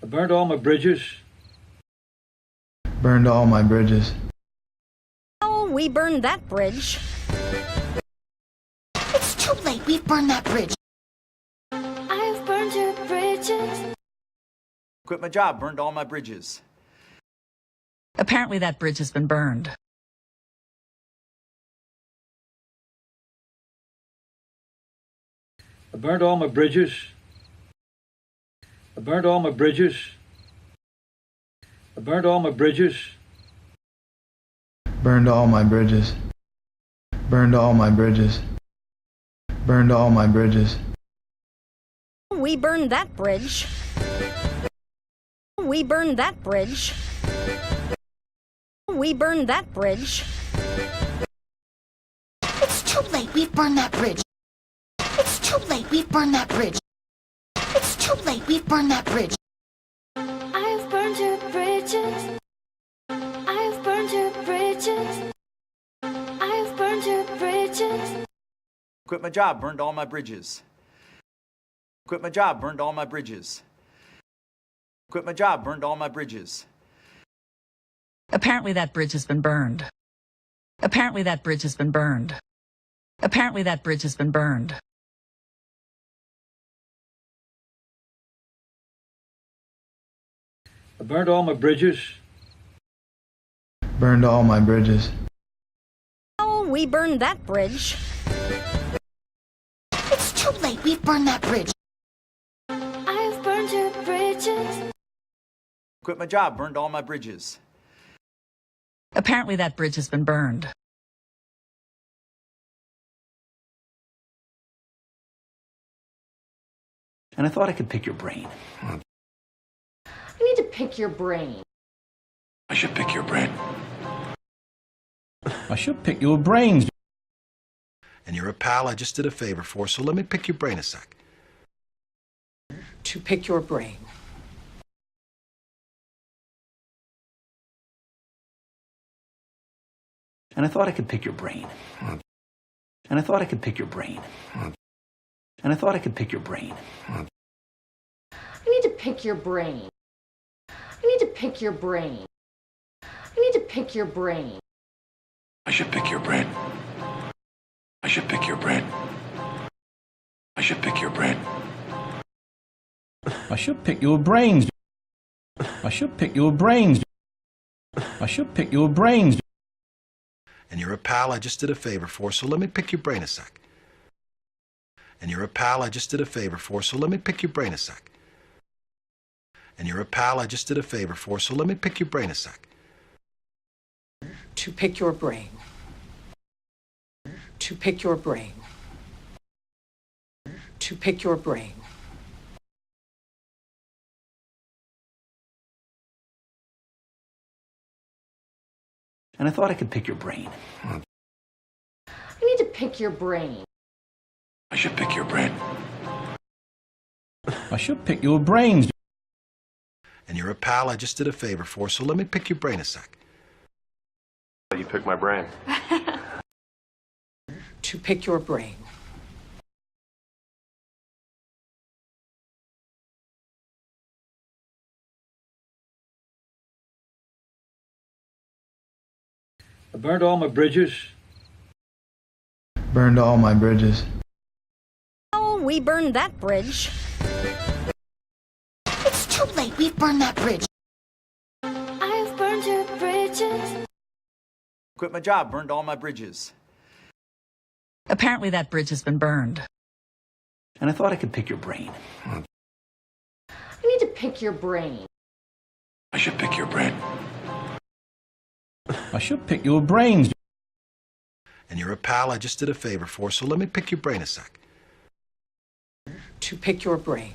burned all my bridges. Burned all my bridges. Oh, we burned that bridge. It's too late. We've burned that bridge. I've burned your bridges. Quit my job, burned all my bridges. Apparently that bridge has been burned. I burned all my bridges. I burned all my bridges. I burned all my bridges. Burned all my bridges. Burned all my bridges. Burned all my bridges. We burned that bridge. We burned that bridge. We burned that bridge. It's too late. We've burned that bridge. It's too late. We've burned that bridge. It's too late. We've burned that bridge. I've burned your bridges. I've burned your bridges. I've burned your bridges. Quit my job, burned all my bridges. Quit my job, burned all my bridges. Quit my job, burned all my bridges. Apparently that bridge has been burned. Apparently that bridge has been burned. Apparently that bridge has been burned. I burned all my bridges. Burned all my bridges. Oh, we burned that bridge. It's too late. We've burned that bridge. I've burned your bridges. Quit my job, burned all my bridges. Apparently that bridge has been burned. And I thought I could pick your brain. I need to pick your brain. I should pick your brain. I should pick your brains. And you're a pal I just did a favor for, so let me pick your brain a sec. To pick your brain. And I thought I could pick your brain. And I thought I could pick your brain. And I thought I could pick your brain. I need to pick your brain. I need to pick your brain. I need to pick your brain. I should pick your brain. I should pick your brain. I should pick your brain. I should pick your brains. I should pick your brains. I should pick your brains. And you're a pal I just did a favor for, so let me pick your brain a sec. And you're a pal I just did a favor for, so let me pick your brain a sec. And you're a pal I just did a favor for, so let me pick your brain a sec. To pick your brain. To pick your brain. To pick your brain. And I thought I could pick your brain. I need to pick your brain. I should pick your brain. I should pick your brains. And you're a pal I just did a favor for, so let me pick your brain a sec. You pick my brain. To pick your brain. I burned all my bridges. Burned all my bridges. Oh, we burned that bridge. It's too late. We've burned that bridge. I've burned your bridges. Quit my job, burned all my bridges. Apparently that bridge has been burned. And I thought I could pick your brain. I need to pick your brain. I should pick your brain. I should pick your brains. And you're a pal I just did a favor for, so let me pick your brain a sec. To pick your brain.